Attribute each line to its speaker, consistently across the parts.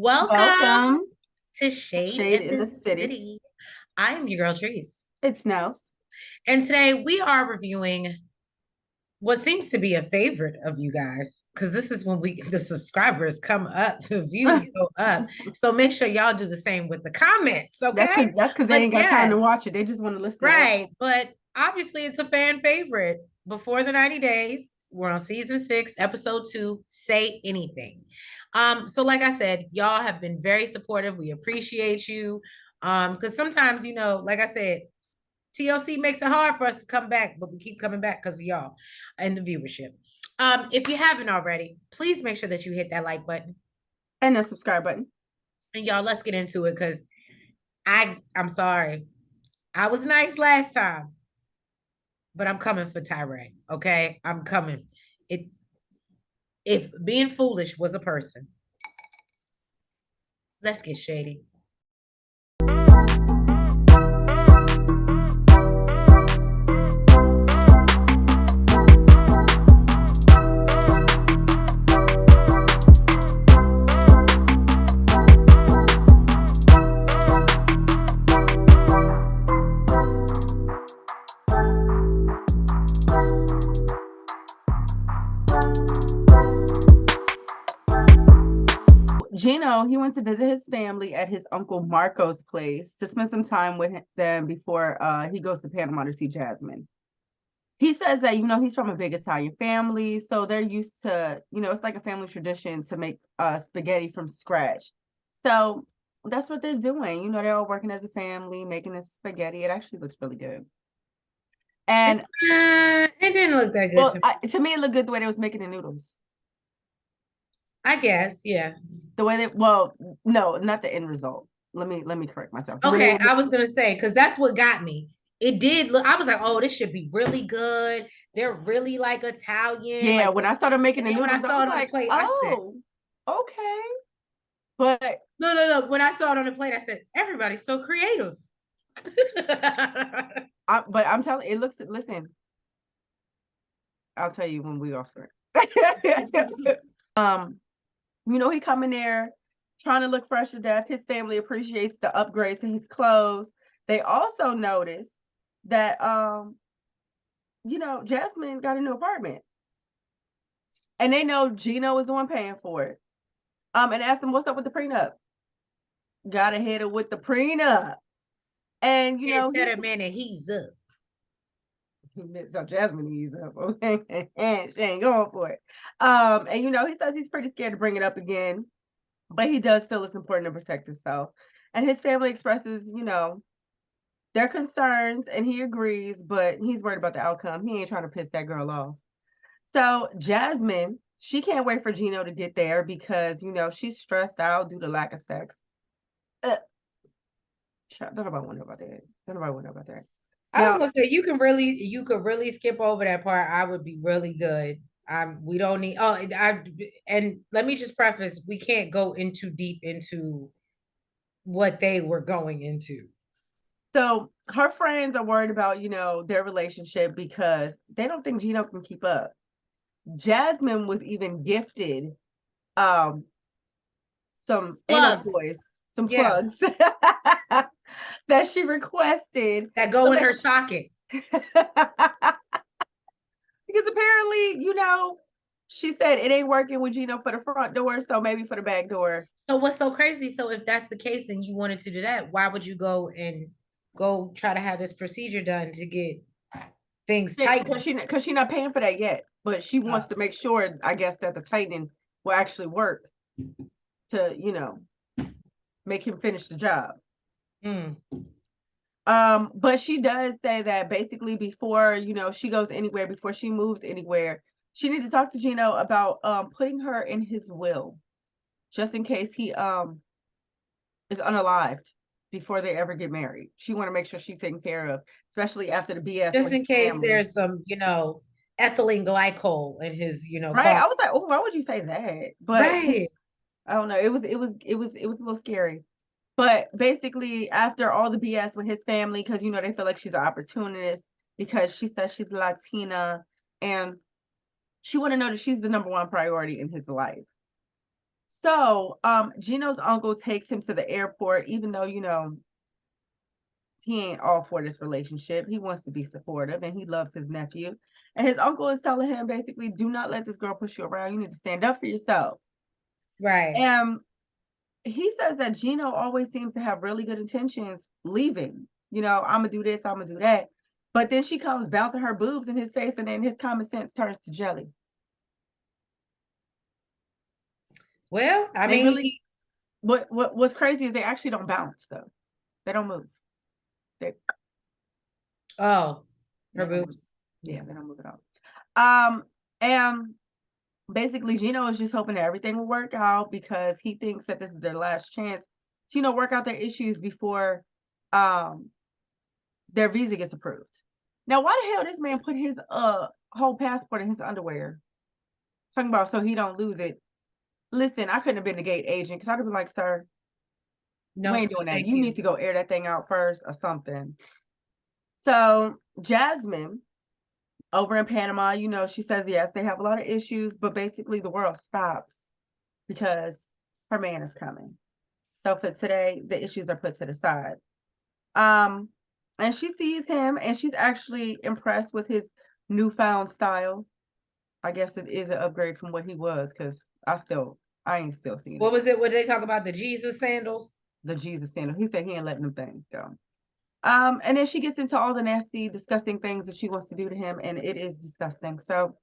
Speaker 1: Welcome
Speaker 2: Welcome
Speaker 1: to
Speaker 2: to
Speaker 1: Shade
Speaker 2: Shade
Speaker 1: in
Speaker 2: in
Speaker 1: the
Speaker 2: the City.
Speaker 1: City. I am your girl Trees.
Speaker 2: It's Nels.
Speaker 1: And today we are reviewing what seems to be a favorite of you guys, because this is when the subscribers come up, the views go up. So make sure y'all do the same with the comments, okay?
Speaker 2: That's because they
Speaker 1: But
Speaker 2: ain't got time to
Speaker 1: yes,
Speaker 2: watch it. They just want to listen to us.
Speaker 1: right. But obviously it's a fan favorite. Before the 90 days, we're on season 6, episode 2, Say Anything. So like I said, y'all have been very supportive. We appreciate you. Because sometimes, like I said, TLC makes it hard for us to come back, but we keep coming back because of y'all and the viewership. If you haven't already, please make sure that you hit that like button.
Speaker 2: And the subscribe button.
Speaker 1: And y'all, let's get into it because I'm sorry. I was nice last time, but I'm coming for Tyray. Okay, I'm coming. It If being foolish was a person, let's get shady.
Speaker 2: Gino, he went to visit his family at his uncle Marco's place to spend some time with them before he goes to Panama to see Jasmine. He says that, he's from a big Italian family, so they're used to, it's like a family tradition to make spaghetti from scratch. So that's what they're doing. They're all working as a family, making this spaghetti. It actually looks really good. And
Speaker 1: It didn't look that good
Speaker 2: well,
Speaker 1: to me.
Speaker 2: to me, it looked good the way they was making the noodles.
Speaker 1: I guess, yeah.
Speaker 2: The way that, well, no, not the end result. Let me correct myself. The way they
Speaker 1: Okay,
Speaker 2: were,
Speaker 1: I was gonna say because that's what got me. It did look. I was like, oh, this should be really good. They're really like Italian.
Speaker 2: yeah.
Speaker 1: Like,
Speaker 2: When I started making
Speaker 1: and
Speaker 2: the
Speaker 1: then when I
Speaker 2: noodles, I
Speaker 1: saw
Speaker 2: was
Speaker 1: it on the
Speaker 2: like,
Speaker 1: plate, I said,
Speaker 2: oh, okay. But
Speaker 1: no, no, no. When I saw it on the plate, I said, everybody's so creative.
Speaker 2: but I'm telling, it looks. Listen, I'll tell you when we off screen. um, he come in there trying to look fresh to death. His family appreciates the upgrades to his clothes. They also notice that Jasmine got a new apartment. And they know Gino is the one paying for it. And asked him what's up with the prenup. Gotta hit it with the prenup. And
Speaker 1: And tell that man that he's up.
Speaker 2: so Jasmine he's up, okay. And she ain't going for it. And he says he's pretty scared to bring it up again, but he does feel it's important to protect himself. And his family expresses, their concerns, and he agrees, but he's worried about the outcome. He ain't trying to piss that girl off. So Jasmine, she can't wait for Gino to get there because she's stressed out due to lack of sex. Don't nobody want to know about that. Don't nobody want to know about that.
Speaker 1: I was gonna say you could really skip over that part. I would be really good. We don't need. And let me just preface: we can't go into deep into what they were going into.
Speaker 2: So her friends are worried about, their relationship because they don't think Gino can keep up. Jasmine was even gifted some anal
Speaker 1: Plugs,
Speaker 2: toys, some
Speaker 1: yeah,
Speaker 2: plugs that she requested.
Speaker 1: that go in her socket.
Speaker 2: Because apparently, she said it ain't working with Gino for the front door, so maybe for the back door.
Speaker 1: So what's so crazy? So if that's the case and you wanted to do that, why would you go try to have this procedure done to get things tight?
Speaker 2: Because she's not paying for that yet, but she wants to make sure, I guess, that the tightening will actually work to, make him finish the job. But she does say that basically before, she goes anywhere, before she moves anywhere, she needs to talk to Gino about putting her in his will, just in case he is unalived before they ever get married. She want to make sure she's taken care of, especially after the BS.
Speaker 1: Just in case there's some, ethylene glycol in his,
Speaker 2: right. I was like, oh, why would you say that? But
Speaker 1: right.
Speaker 2: I don't know. It was a little scary. But basically, after all the BS with his family, because they feel like she's an opportunist because she says she's Latina, and she want to know that she's the number one priority in his life. So, Gino's uncle takes him to the airport, even though, he ain't all for this relationship. He wants to be supportive and he loves his nephew. And his uncle is telling him basically, do not let this girl push you around. You need to stand up for yourself.
Speaker 1: Right.
Speaker 2: And he says that Gino always seems to have really good intentions leaving. I'm gonna do this, I'm gonna do that. But then she comes bouncing her boobs in his face, and then his common sense turns to jelly.
Speaker 1: Well, I
Speaker 2: They
Speaker 1: mean,
Speaker 2: really what's crazy is they actually don't bounce though. They don't move. They
Speaker 1: oh, her
Speaker 2: they don't move.
Speaker 1: boobs.
Speaker 2: Yeah, they don't move at all. And basically Gino is just hoping that everything will work out because he thinks that this is their last chance to, work out their issues before their visa gets approved. Now, why the hell this man put his whole passport in his underwear? Talking about so he don't lose it. Listen, I couldn't have been the gate agent because I'd have been like, sir,
Speaker 1: No,
Speaker 2: we ain't doing that.
Speaker 1: thank
Speaker 2: You
Speaker 1: you.
Speaker 2: need to go air that thing out first or something. So Jasmine over in Panama, she says, yes, they have a lot of issues, but basically the world stops because her man is coming. So for today, the issues are put to the side. And she sees him and she's actually impressed with his newfound style. I guess it is an upgrade from what he was, because I ain't still seeing
Speaker 1: What
Speaker 2: it.
Speaker 1: was it? What did they talk about? The Jesus sandals?
Speaker 2: The Jesus sandal. He said he ain't letting them things go. And then she gets into all the nasty, disgusting things that she wants to do to him, and it is disgusting. So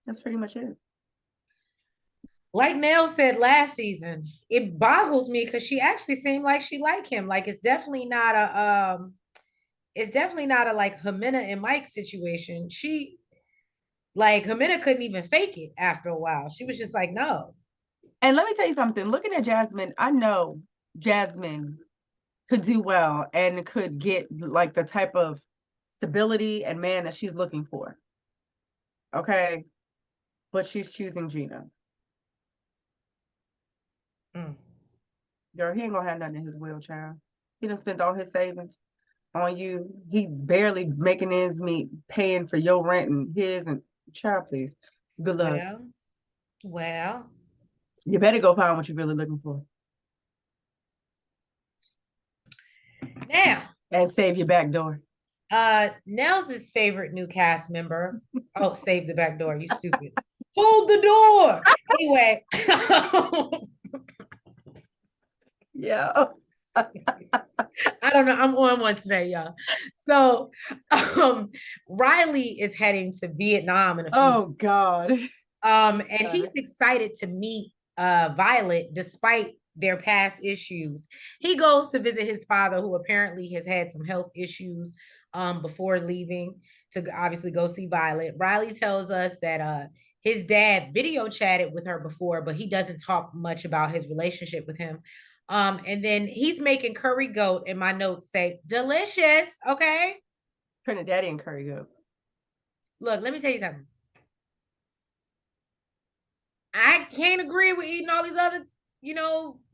Speaker 2: that's pretty much it.
Speaker 1: Like Nell said last season, it boggles me because she actually seemed like she liked him. Like it's definitely not a like Jimena and Mike situation. She like Jimena couldn't even fake it after a while. She was just like, no.
Speaker 2: And let me tell you something. Looking at Jasmine, I know Jasmine could do well and could get like the type of stability and man that she's looking for. Okay. But she's choosing Gino.
Speaker 1: Mm.
Speaker 2: Girl, he ain't gonna have nothing in his wheelchair. He done spent all his savings on you. He barely making ends meet, paying for your rent and his, and child, please. Good luck.
Speaker 1: Well,
Speaker 2: You better go find what you're really looking for.
Speaker 1: now
Speaker 2: And save your back door.
Speaker 1: Nell's favorite new cast member. Oh, save the back door, you stupid. Hold the door. Anyway.
Speaker 2: Yeah.
Speaker 1: I don't know. I'm on one today, y'all. So Riley is heading to Vietnam in a few.
Speaker 2: Oh God.
Speaker 1: And he's excited to meet Violet despite their past issues. He goes to visit his father, who apparently has had some health issues before leaving to obviously go see Violet. Riley tells us that his dad video chatted with her before, but he doesn't talk much about his relationship with him. And then he's making curry goat, and my notes say delicious. Okay.
Speaker 2: Trinidadian curry goat.
Speaker 1: Look, let me tell you something. I can't agree with eating all these other,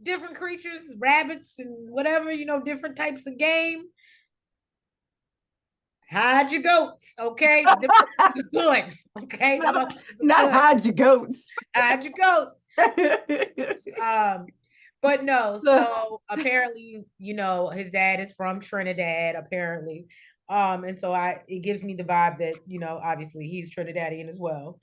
Speaker 1: different creatures, rabbits and whatever, different types of game. Hide your goats, okay? It's good, okay?
Speaker 2: Not hide your goats.
Speaker 1: Hide your goats. But no, so apparently, his dad is from Trinidad, apparently. And so it gives me the vibe that, obviously he's Trinidadian as well.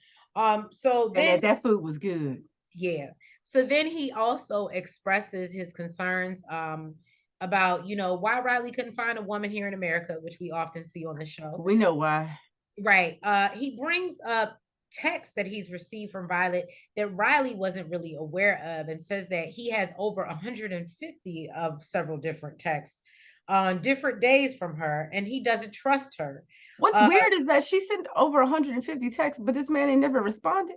Speaker 1: So then
Speaker 2: and that food was good.
Speaker 1: Yeah. So then he also expresses his concerns about, why Riley couldn't find a woman here in America, which we often see on the show.
Speaker 2: We know why.
Speaker 1: Right. He brings up texts that he's received from Violet that Riley wasn't really aware of, and says that he has over 150 of several different texts on different days from her, and he doesn't trust her.
Speaker 2: What's weird is that she sent over 150 texts, but this man ain't never responded.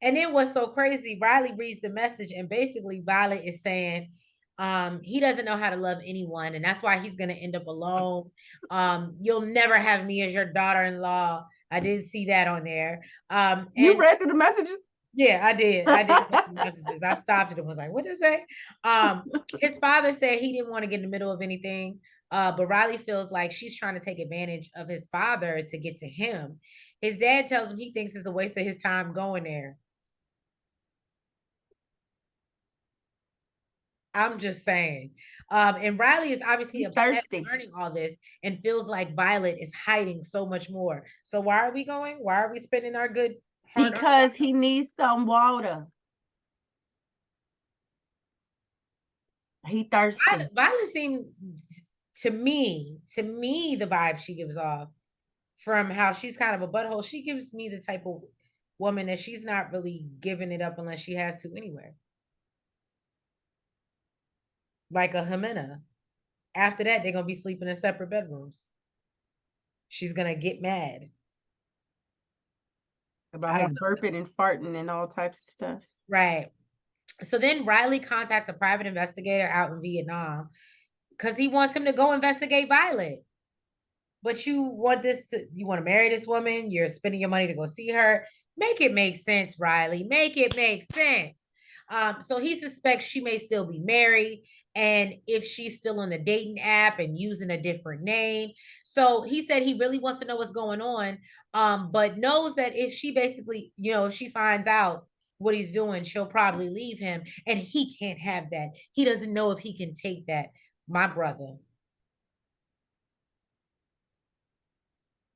Speaker 1: And then what's so crazy, Riley reads the message, and basically Violet is saying he doesn't know how to love anyone, and that's why he's going to end up alone. You'll never have me as your daughter-in-law. I did see that on there.
Speaker 2: You read through the messages?
Speaker 1: Yeah, I did. I did read the messages. I stopped it and was like, what does it say? His father said he didn't want to get in the middle of anything. But Riley feels like she's trying to take advantage of his father to get to him. His dad tells him he thinks it's a waste of his time going there. I'm just saying. And Riley is obviously
Speaker 2: He's
Speaker 1: upset
Speaker 2: thirsty.
Speaker 1: learning all this and feels like Violet is hiding so much more. So why are we going? Why are we spending our good hard-earned
Speaker 2: Because he needs some water. He thirsty.
Speaker 1: Violet seemed to me, the vibe she gives off from how she's kind of a butthole, she gives me the type of woman that she's not really giving it up unless she has to anyway. Like a Jimena. After that, they're gonna be sleeping in separate bedrooms. She's gonna get mad.
Speaker 2: About his burping and farting and all types of stuff.
Speaker 1: Right. So then Riley contacts a private investigator out in Vietnam because he wants him to go investigate Violet. But you want to marry this woman, you're spending your money to go see her. Make it make sense, Riley. Make it make sense. So he suspects she may still be married, and if she's still on the dating app and using a different name. So he said he really wants to know what's going on, but knows that if she basically, if she finds out what he's doing, she'll probably leave him, and he can't have that. He doesn't know if he can take that. My brother.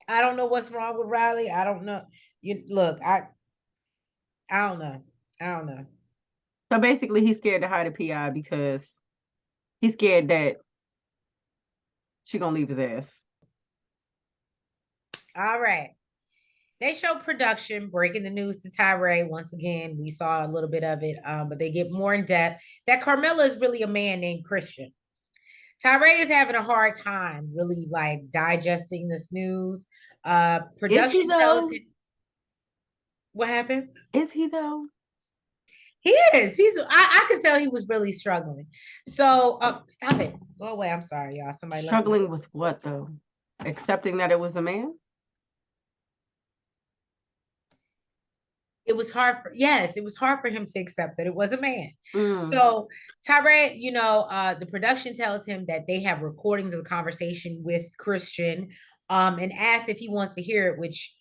Speaker 1: I don't know what's wrong with Riley. I don't know. You look, I don't know. I don't know.
Speaker 2: So basically he's scared to hire the PI because he's scared that she gonna leave his ass.
Speaker 1: All right. They show production breaking the news to Tyray. Once again, we saw a little bit of it, but they get more in depth that Carmella is really a man named Christian. Tyray is having a hard time really like digesting this news. Production tells him what happened.
Speaker 2: Is he though?
Speaker 1: He is. I could tell he was really struggling. So stop it. Go away. I'm sorry, y'all. Somebody
Speaker 2: struggling with what though? Accepting that it was a man?
Speaker 1: It was hard for him to accept that it was a man. So Tyray, the production tells him that they have recordings of the conversation with Christian, and asks if he wants to hear it, which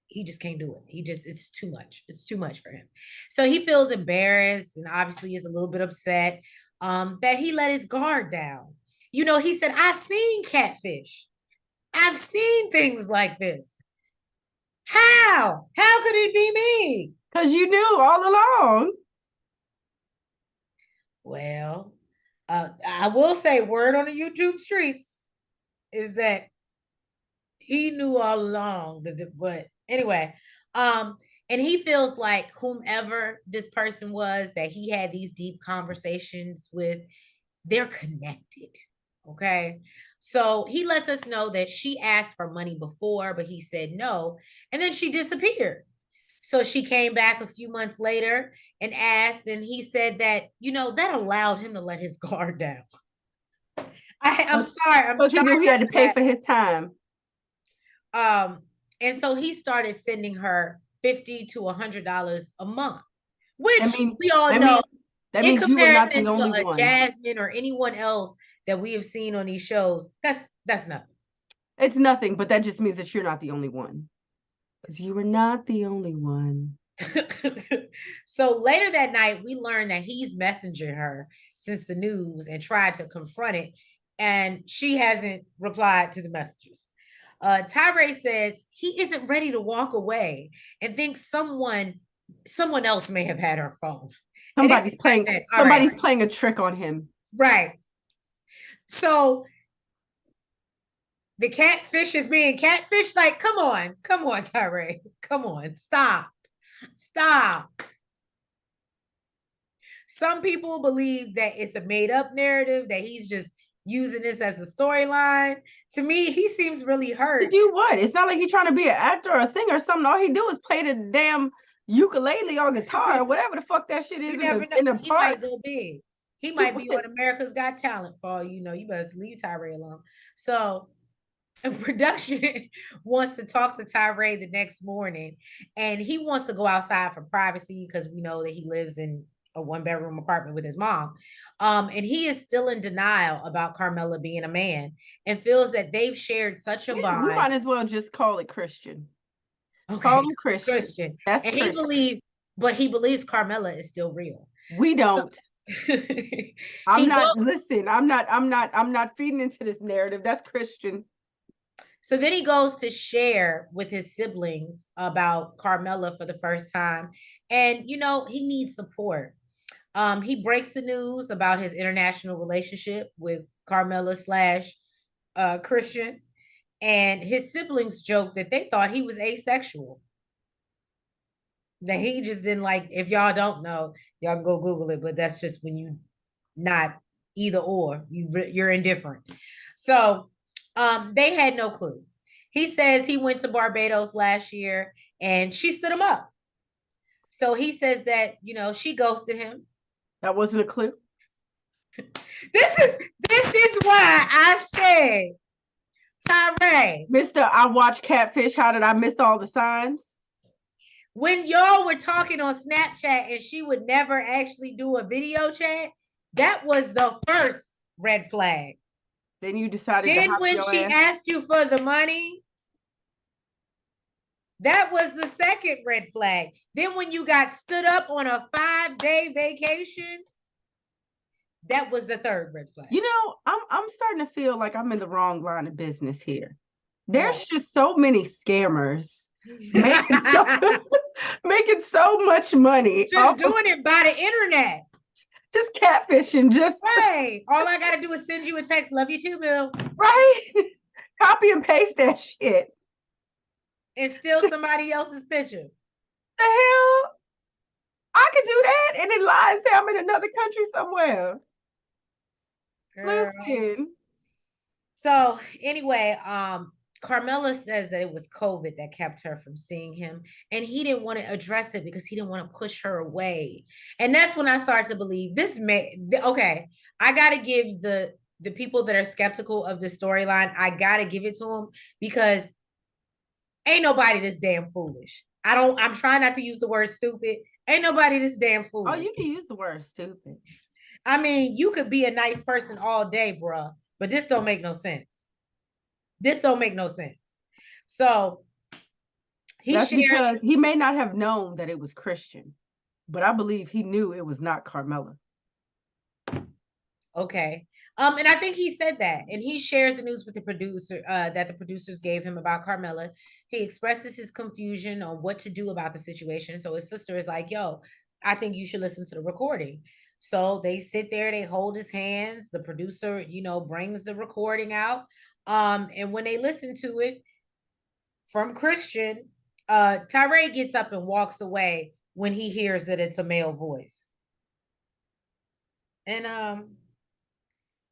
Speaker 1: he just can't do it. It's too much. It's too much for him. So he feels embarrassed and obviously is a little bit upset that he let his guard down. He said, I've seen catfish. I've seen things like this. How could it be me?
Speaker 2: Because you knew all along.
Speaker 1: Well, I will say, word on the YouTube streets is that he knew all along. But anyway, and he feels like whomever this person was that he had these deep conversations with, they're connected. Okay. So he lets us know that she asked for money before, but he said no. And then she disappeared. So she came back a few months later and asked, and he said that, that allowed him to let his guard down. I'm sorry.
Speaker 2: Because he knew he had to pay for his time.
Speaker 1: And so he started sending her $50 to $100 a month, which we all know in comparison to a Jasmine or anyone else that we have seen on these shows, that's nothing.
Speaker 2: It's nothing, but that just means that you're not the only one. Because you were not the only one.
Speaker 1: So later that night, we learned that he's messaging her since the news and tried to confront it, and she hasn't replied to the messages. Tyray says he isn't ready to walk away and thinks someone else may have had her phone.
Speaker 2: Somebody's playing a trick on him.
Speaker 1: Right. So the catfish is being catfished. Like, come on, Tyray. Come on, stop. Some people believe that it's a made-up narrative, that he's just using this as a storyline. To me, he seems really hurt.
Speaker 2: To do what? It's not like he's trying to be an actor or a singer or something. All he do is play the damn ukulele or guitar or whatever the fuck that shit is in the
Speaker 1: he might go big. He might be on America's Got Talent for all you know. You better leave Tyray alone. So production wants to talk to Tyray the next morning, and he wants to go outside for privacy because we know that he lives in a one-bedroom apartment with his mom. And he is still in denial about Carmella being a man and feels that they've shared such a bond.
Speaker 2: We might as well just call it Christian. Okay. Call him Christian.
Speaker 1: That's and Christian. He believes Carmella is still real.
Speaker 2: We don't. I'm
Speaker 1: He
Speaker 2: not
Speaker 1: goes,
Speaker 2: listen, I'm not feeding into this narrative. That's Christian.
Speaker 1: so then he goes to share with his siblings about Carmella for the first time. And he needs support. He breaks the news about his international relationship with Carmella slash Christian. And his siblings joke that they thought he was asexual. That he just didn't like, if y'all don't know, y'all can go Google it, but that's just when you not either or, you're indifferent. So they had no clue. He says he went to Barbados last year and she stood him up. So he says that, she ghosted him.
Speaker 2: That wasn't a clue.
Speaker 1: This is why I say, Tyray,
Speaker 2: Mr. I watch Catfish. How did I miss all the signs?
Speaker 1: when y'all were talking on Snapchat and she would never actually do a video chat, that was the first red flag.
Speaker 2: Then you decided to
Speaker 1: Then
Speaker 2: hop
Speaker 1: when
Speaker 2: your
Speaker 1: she
Speaker 2: ass.
Speaker 1: asked you for the money, that was the second red flag. Then when you got stood up on a 5-day vacation, that was the third red flag.
Speaker 2: I'm starting to feel like I'm in the wrong line of business here. There's just so many scammers making making so much money
Speaker 1: just doing it by the internet.
Speaker 2: Just catfishing, just
Speaker 1: right. All I gotta do is send you a text. Love you too, Bill.
Speaker 2: Right. Copy and paste that shit.
Speaker 1: And steal somebody else's picture.
Speaker 2: The hell? I could do that and then lie and say I'm in another country somewhere. Girl. Listen.
Speaker 1: So anyway, Carmella says that it was COVID that kept her from seeing him, and he didn't want to address it because he didn't want to push her away. And that's when I started to believe this okay, I got to give the people that are skeptical of the storyline, I got to give it to them, because ain't nobody this damn foolish. I'm trying not to use the word stupid. Ain't nobody this damn foolish.
Speaker 2: Oh, you can use the word stupid.
Speaker 1: I mean, you could be a nice person all day, bruh, but this don't make no sense. This don't make no sense. So
Speaker 2: that's because he may not have known that it was Christian, but I believe he knew it was not Carmella.
Speaker 1: Okay. And I think he said that, and he shares the news with the producer that the producers gave him about Carmella. He expresses his confusion on what to do about the situation. So his sister is like, yo, I think you should listen to the recording. So they sit there, they hold his hands. The producer, brings the recording out. And when they listen to it from Christian, Tyray gets up and walks away when he hears that it's a male voice. And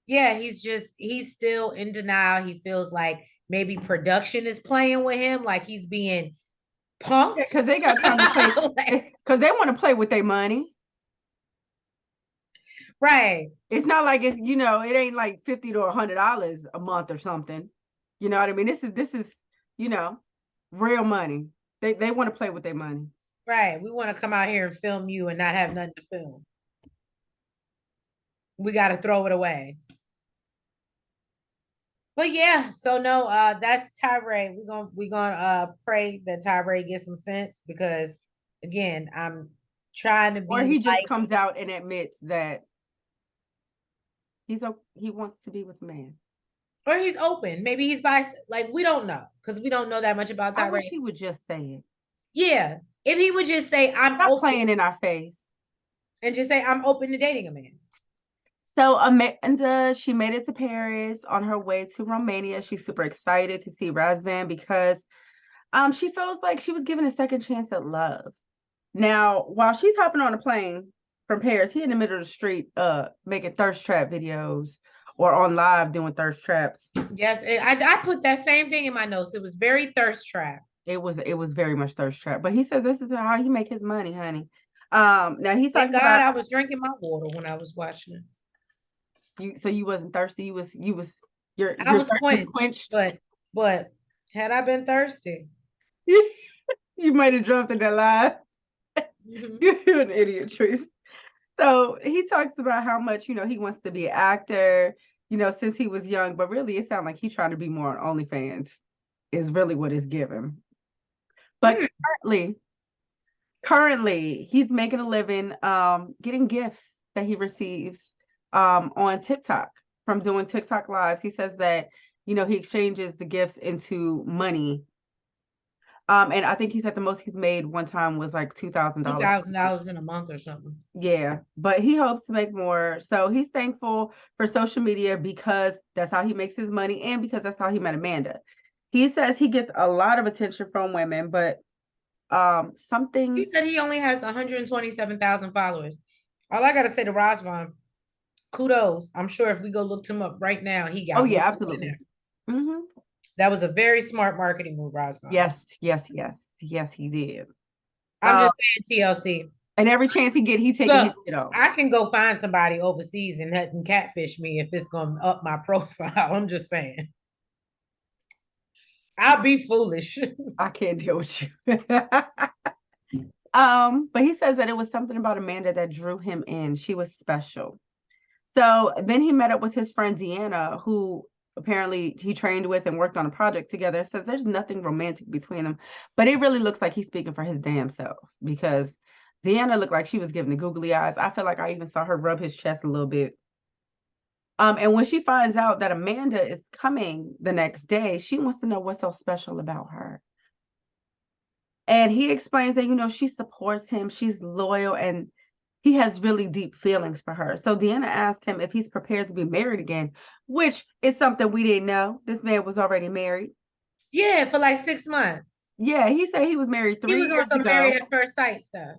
Speaker 1: yeah, he's still in denial. He feels like maybe production is playing with him, like he's being punked.
Speaker 2: Because they got time to play. Because they want to play with their money.
Speaker 1: Right.
Speaker 2: It's not like it ain't like $50 to $100 a month or something. You know what I mean? This is, real money. They want to play with their money.
Speaker 1: Right. We want to come out here and film you and not have nothing to film. We got to throw it away. But yeah, so no, that's Tyray. We're gonna pray that Tyray gets some sense, because again, I'm trying to be.
Speaker 2: Or he just comes out and admits that he wants to be with a man.
Speaker 1: Or he's open. Maybe he's we don't know, because we don't know that much about Tyray. I
Speaker 2: wish he would just say it.
Speaker 1: Yeah. If he would just say, I'm
Speaker 2: not open, playing in our face.
Speaker 1: And just say, I'm open to dating a man.
Speaker 2: So Amanda, she made it to Paris on her way to Romania. She's super excited to see Razvan because she feels like she was given a second chance at love. Now, while she's hopping on a plane from Paris, he in the middle of the street making thirst trap videos or on live doing thirst traps.
Speaker 1: Yes, I put that same thing in my notes. It was very thirst trap.
Speaker 2: It was very much thirst trap. But he says this is how he make his money, honey. Now he talks about
Speaker 1: I was drinking my water when I was watching it.
Speaker 2: You wasn't thirsty. I
Speaker 1: was quenched. But had I been thirsty,
Speaker 2: you might have jumped in that live. Mm-hmm. You're an idiot, Trace. So he talks about how much he wants to be an actor, since he was young. But really, it sounds like he's trying to be more on OnlyFans. Is really what it's given. But currently, he's making a living, getting gifts that he receives on TikTok from doing TikTok lives. He says that, you know, he exchanges the gifts into money. And I think he said the most he's made one time was like $2,000.
Speaker 1: $2,000 in a month or something.
Speaker 2: Yeah, but he hopes to make more. So he's thankful for social media because that's how he makes his money and because that's how he met Amanda. He says he gets a lot of attention from women, but something.
Speaker 1: He said he only has 127,000 followers. All I gotta say to Razvan, kudos. I'm sure if we go look him up right now, he
Speaker 2: Oh
Speaker 1: got
Speaker 2: yeah,
Speaker 1: more than
Speaker 2: absolutely.
Speaker 1: that.
Speaker 2: Mm-hmm.
Speaker 1: That was a very smart marketing move, Razvan.
Speaker 2: Yes, he did.
Speaker 1: I'm just saying TLC.
Speaker 2: And every chance he get, he taking his
Speaker 1: Look,
Speaker 2: shit off.
Speaker 1: I can go find somebody overseas and catfish me if it's gonna up my profile. I'm just saying. I'll be foolish.
Speaker 2: I can't deal with you. But he says that it was something about Amanda that drew him in. She was special. So then he met up with his friend Deanna, who apparently he trained with and worked on a project together. Says there's nothing romantic between them, but it really looks like he's speaking for his damn self because Deanna looked like she was giving the googly eyes. I feel like I even saw her rub his chest a little bit. And when she finds out that Amanda is coming the next day, she wants to know what's so special about her. And he explains that, you know, she supports him, she's loyal, and he has really deep feelings for her. So Deanna asked him if he's prepared to be married again, which is something we didn't know. This man was already married.
Speaker 1: Yeah, for like 6 months.
Speaker 2: Yeah, he said he was married
Speaker 1: He
Speaker 2: 3
Speaker 1: was on
Speaker 2: years
Speaker 1: some
Speaker 2: ago.
Speaker 1: married at first sight stuff.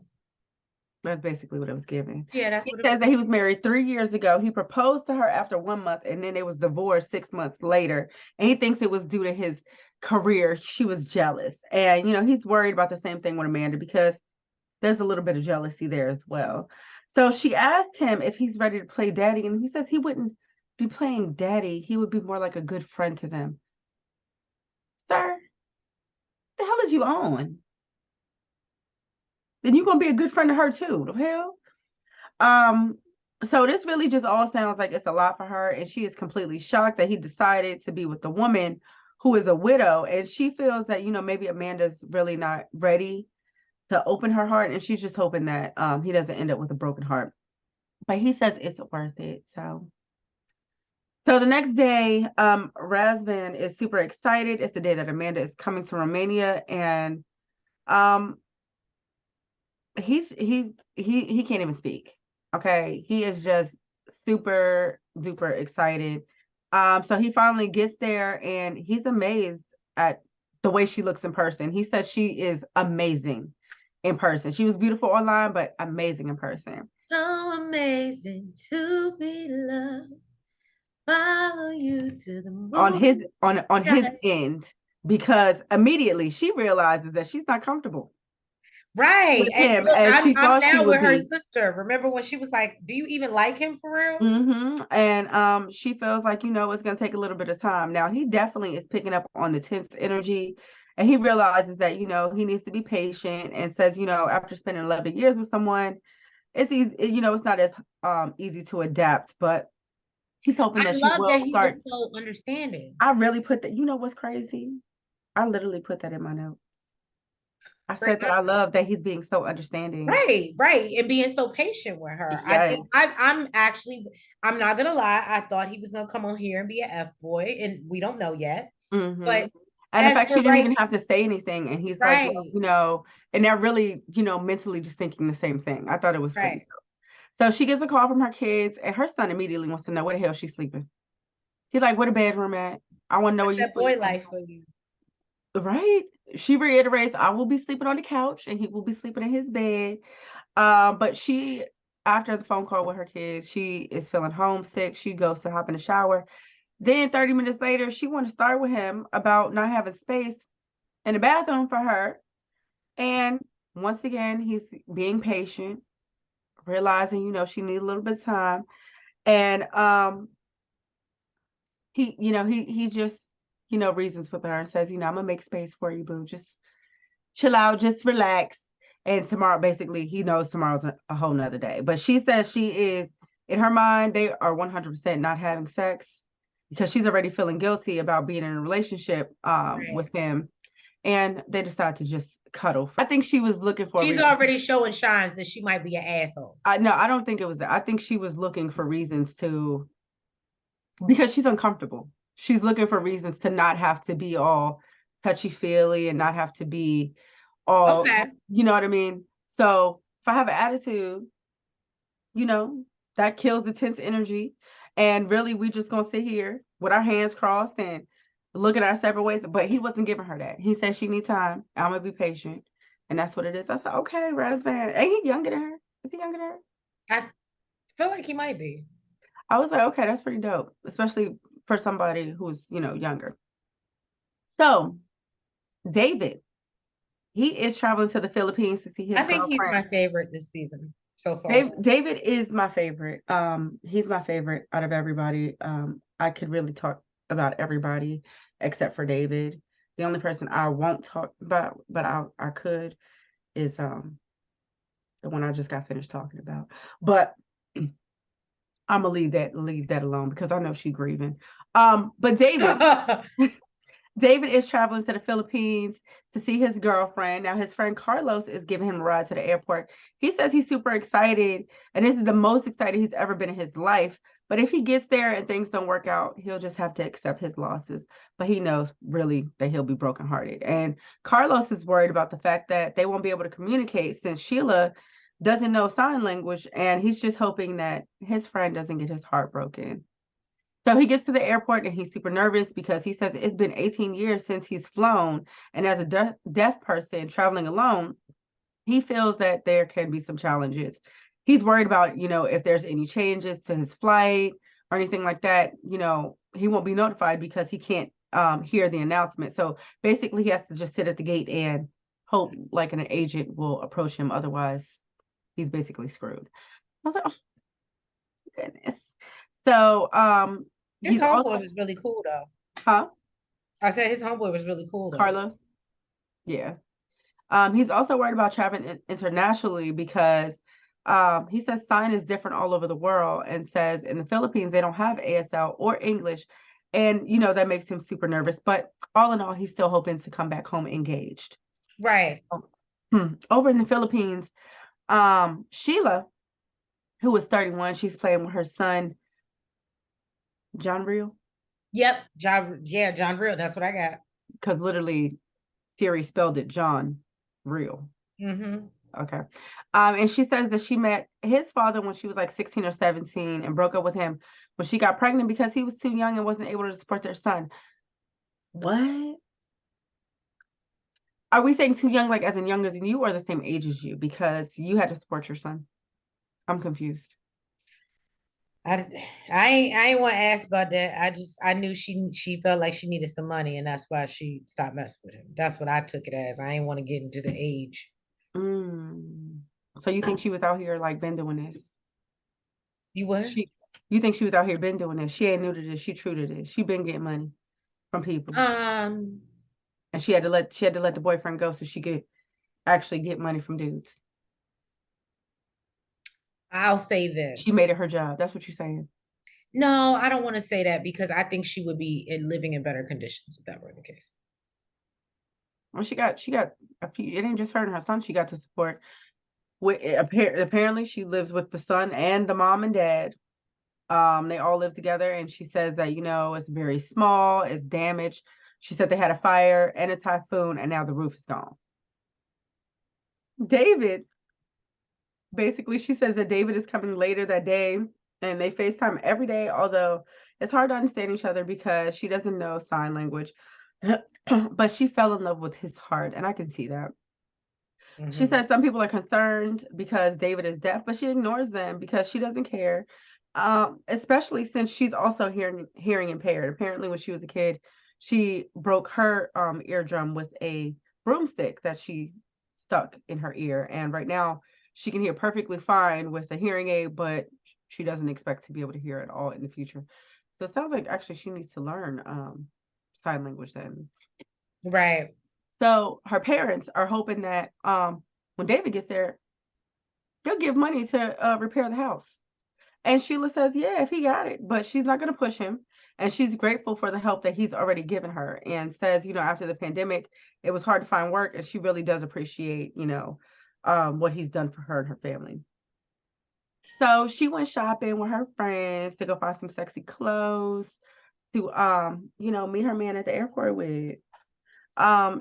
Speaker 2: That's basically what it was given.
Speaker 1: Yeah, that's
Speaker 2: He
Speaker 1: what it
Speaker 2: says
Speaker 1: was.
Speaker 2: that he was married 3 years ago. He proposed to her after 1 month, and then they was divorced 6 months later. And he thinks it was due to his career. She was jealous. And, you know, he's worried about the same thing with Amanda because there's a little bit of jealousy there as well. So she asked him if he's ready to play daddy, and he says he wouldn't be playing daddy. He would be more like a good friend to them. Sir, what the hell is you on? Then you're gonna be a good friend to her too. The hell? Um, so this really just all sounds like it's a lot for her, and she is completely shocked that he decided to be with the woman who is a widow, and she feels that, you know, maybe Amanda's really not ready to open her heart, and she's just hoping that he doesn't end up with a broken heart. But he says it's worth it. So the next day, Razvan is super excited. It's the day that Amanda is coming to Romania, and um he can't even speak. Okay. He is just super duper excited. So he finally gets there and he's amazed at the way she looks in person. He says she is amazing in person. She was beautiful online, but amazing in person.
Speaker 1: So amazing to be loved. Follow you to the
Speaker 2: On his
Speaker 1: moon.
Speaker 2: on his
Speaker 1: Yeah.
Speaker 2: end, because immediately she realizes that she's not comfortable
Speaker 1: Right.
Speaker 2: with
Speaker 1: And
Speaker 2: him
Speaker 1: look,
Speaker 2: as
Speaker 1: I'm
Speaker 2: she
Speaker 1: I'm
Speaker 2: thought she
Speaker 1: now
Speaker 2: would
Speaker 1: with her
Speaker 2: be.
Speaker 1: sister. Remember when she was like, "Do you even like him for real?"
Speaker 2: And she feels like, you know, it's gonna take a little bit of time. Now he definitely is picking up on the tense energy, and he realizes that, you know, he needs to be patient, and says, you know, after spending 11 years with someone, it's easy, you know, it's not as easy to adapt, but he's hoping
Speaker 1: I
Speaker 2: that she
Speaker 1: love
Speaker 2: will
Speaker 1: that he
Speaker 2: start.
Speaker 1: was so understanding.
Speaker 2: I really put that, you know what's crazy? I literally put that in my notes. I
Speaker 1: Bring
Speaker 2: said that I love that he's being so understanding.
Speaker 1: Right, right, and being so patient with her. I think
Speaker 2: Yes.
Speaker 1: I'm actually, I'm not gonna lie. I thought he was gonna come on here and be a F boy, and we don't know yet.
Speaker 2: Mm-hmm.
Speaker 1: But
Speaker 2: And the
Speaker 1: as
Speaker 2: fact she
Speaker 1: for
Speaker 2: didn't
Speaker 1: right,
Speaker 2: even have to say anything, and he's like, well,
Speaker 1: right,
Speaker 2: you know, and they're really, you know, mentally just thinking the same thing. I thought it was pretty
Speaker 1: right.
Speaker 2: cool. So she gets a call from her kids, and her son immediately wants to know where the hell she's sleeping. He's like, where the bedroom at? I want to know
Speaker 1: That's
Speaker 2: where you
Speaker 1: that boy
Speaker 2: sleeping.
Speaker 1: life for you.
Speaker 2: Right? She reiterates, I will be sleeping on the couch, and he will be sleeping in his bed. But she, after the phone call with her kids, she is feeling homesick. She goes to hop in the shower. Then 30 minutes later, she wants to start with him about not having space in the bathroom for her. And once again, he's being patient, realizing, you know, she needs a little bit of time. And he just, you know, reasons with her and says, you know, I'm gonna make space for you, boo. Just chill out, just relax. And tomorrow, basically, he knows tomorrow's a whole nother day. But she says she is, in her mind, they are 100% not having sex because she's already feeling guilty about being in a relationship
Speaker 1: Right.
Speaker 2: with him. and they decide to just cuddle. I think she was looking for a
Speaker 1: She's
Speaker 2: reason.
Speaker 1: already showing signs that she might be an asshole.
Speaker 2: No, I don't think it was that. I think she was looking for reasons to, because she's uncomfortable. She's looking for reasons to not have to be all touchy-feely and not have to be all,
Speaker 1: Okay.
Speaker 2: you know what I mean? So if I have an attitude, you know, that kills the tense energy. And really, we just gonna sit here with our hands crossed and look at our separate ways. But he wasn't giving her that. He said she needs time. I'm gonna be patient. And that's what it is. I said, okay, Razvan. Ain't he younger than her? Is he younger than her?
Speaker 1: I feel like he might be.
Speaker 2: I was like, okay, that's pretty dope, especially for somebody who's, younger. So David, he is traveling to the Philippines to see his
Speaker 1: I think he's
Speaker 2: girlfriend.
Speaker 1: my favorite this season so far.
Speaker 2: David is my favorite. He's my favorite out of everybody. I could really talk about everybody except for David. The only person I won't talk about, but I could, is the one I just got finished talking about. But I'm gonna leave that alone because I know she's grieving. But David is traveling to the Philippines to see his girlfriend. Now, his friend Carlos is giving him a ride to the airport. He says he's super excited, and this is the most excited he's ever been in his life. But if he gets there and things don't work out, he'll just have to accept his losses. But he knows really that he'll be brokenhearted. And Carlos is worried about the fact that they won't be able to communicate since Sheila doesn't know sign language, and he's just hoping that his friend doesn't get his heart broken. So he gets to the airport and he's super nervous because he says it's been 18 years since he's flown. And as a deaf person traveling alone, he feels that there can be some challenges. He's worried about, if there's any changes to his flight or anything like that, he won't be notified because he can't hear the announcement. So basically he has to just sit at the gate and hope like an agent will approach him. Otherwise, he's basically screwed. I was like, oh, goodness. So
Speaker 1: His
Speaker 2: he's
Speaker 1: homeboy
Speaker 2: also,
Speaker 1: was really cool though.
Speaker 2: huh?
Speaker 1: I said his homeboy was really cool though.
Speaker 2: Carlos. Yeah. He's also worried about traveling internationally because he says sign is different all over the world, and says in the Philippines they don't have ASL or English. And, that makes him super nervous. But all in all, he's still hoping to come back home engaged.
Speaker 1: Right.
Speaker 2: Over in the Philippines, Sheila, who is 31, she's playing with her son, John Real.
Speaker 1: Yep. John Real. That's what I got.
Speaker 2: Because literally, Siri spelled it John Real.
Speaker 1: Mm-hmm.
Speaker 2: Okay. And she says that she met his father when she was like 16 or 17 and broke up with him when she got pregnant because he was too young and wasn't able to support their son. What? Are we saying too young, like as in younger than you, or the same age as you? Because you had to support your son. I'm confused.
Speaker 1: I ain't want to ask about that. I knew she felt like she needed some money, and that's why she stopped messing with him. That's what I took it as. I ain't want to get into the age.
Speaker 2: So you think she was out here like been doing this?
Speaker 1: You what?
Speaker 2: You think she was out here been doing this? She ain't new to this. She true to this. She been getting money from people. And she had to let the boyfriend go so she could actually get money from dudes.
Speaker 1: I'll say this.
Speaker 2: She made it her job. That's what you're saying.
Speaker 1: No, I don't want to say that because I think she would be living in better conditions if that were the case.
Speaker 2: Well, she got a few. It ain't just her and her son. She got to support. Apparently, she lives with the son and the mom and dad. They all live together, and she says that it's very small, it's damaged. She said they had a fire and a typhoon, and now the roof is gone. David, basically, she says that David is coming later that day, and they FaceTime every day, although it's hard to understand each other because she doesn't know sign language. But she fell in love with his heart, and I can see that. Mm-hmm. She said some people are concerned because David is deaf, but she ignores them because she doesn't care. Especially since she's also hearing impaired. Apparently, when she was a kid, she broke her eardrum with a broomstick that she stuck in her ear, and right now she can hear perfectly fine with a hearing aid, but she doesn't expect to be able to hear at all in the future. So it sounds like actually she needs to learn sign language then.
Speaker 1: Right.
Speaker 2: So her parents are hoping that when David gets there, they'll give money to repair the house. And Sheila says, yeah, if he got it, but she's not going to push him. And she's grateful for the help that he's already given her, and says, after the pandemic, it was hard to find work, and she really does appreciate, what he's done for her and her family. So she went shopping with her friends to go find some sexy clothes to, meet her man at the airport with.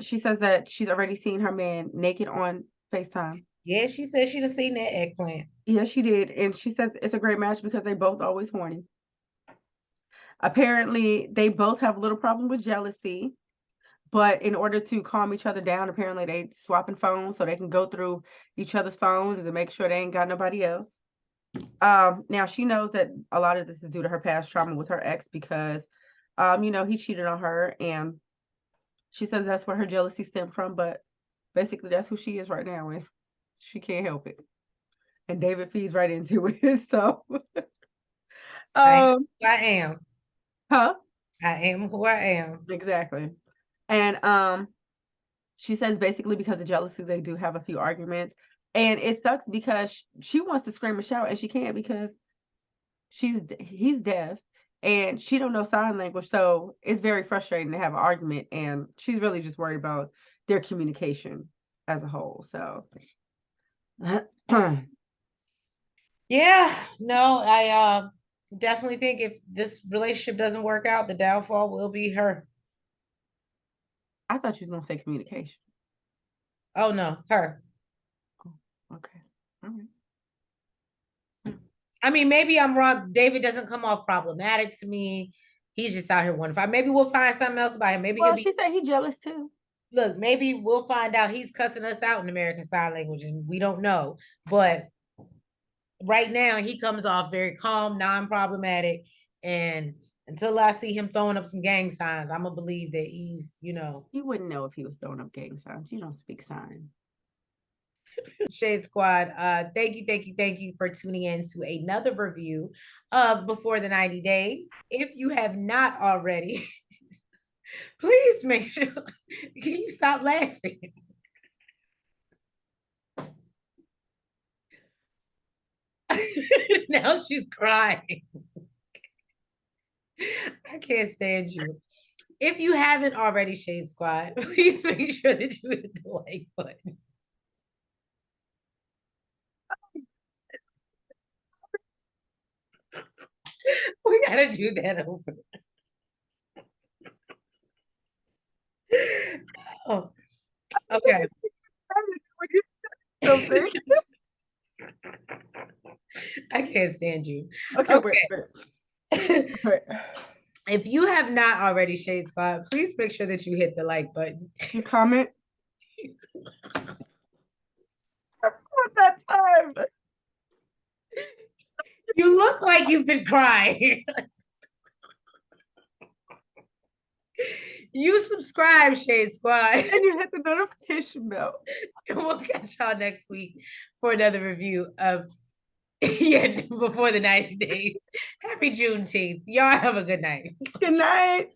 Speaker 2: She says that she's already seen her man naked on FaceTime.
Speaker 1: Yeah, she said she done seen that eggplant.
Speaker 2: Yeah, she did. And she says it's a great match because they both always horny. Apparently, they both have a little problem with jealousy, but in order to calm each other down, apparently they swapping phones so they can go through each other's phones and make sure they ain't got nobody else. Now she knows that a lot of this is due to her past trauma with her ex because, he cheated on her, and she says that's where her jealousy stemmed from. But basically, that's who she is right now, and she can't help it. And David feeds right into it. So,
Speaker 1: I am.
Speaker 2: huh?
Speaker 1: I am who I am.
Speaker 2: Exactly. And she says basically because of jealousy, they do have a few arguments. And it sucks because she wants to scream and shout and she can't because he's deaf and she don't know sign language. So it's very frustrating to have an argument, and she's really just worried about their communication as a whole. So
Speaker 1: Yeah, no, I definitely think if this relationship doesn't work out, the downfall will be her.
Speaker 2: I thought you was gonna say communication.
Speaker 1: Oh no, her.
Speaker 2: Oh, okay. All right.
Speaker 1: I mean, maybe I'm wrong. David doesn't come off problematic to me. He's just out here one fight. Maybe we'll find something else about him. Maybe he'll
Speaker 2: Well,
Speaker 1: be
Speaker 2: she said he jealous too.
Speaker 1: look, maybe we'll find out he's cussing us out in American Sign Language and we don't know. But right now he comes off very calm, non-problematic. And until I see him throwing up some gang signs, I'm gonna believe that he's,
Speaker 2: You wouldn't know if he was throwing up gang signs. You don't speak sign.
Speaker 1: Shade Squad. Thank you for tuning in to another review of Before the 90 Days. If you have not already, please make sure. Can you stop laughing? Now she's crying. I can't stand you. If you haven't already, Shade Squad, please make sure that you hit the like button. We gotta do that over. Oh, okay.
Speaker 2: Something.
Speaker 1: I can't stand you.
Speaker 2: Okay,
Speaker 1: Okay.
Speaker 2: wait.
Speaker 1: If you have not already, Shade Squad, please make sure that you hit the like button.
Speaker 2: You comment. At that time.
Speaker 1: You look like you've been crying. You subscribe, Shade Squad.
Speaker 2: And you hit the notification bell.
Speaker 1: And we'll catch y'all next week for another review of Before the 90 Days. Happy Juneteenth. Y'all have a good night.
Speaker 2: Good night.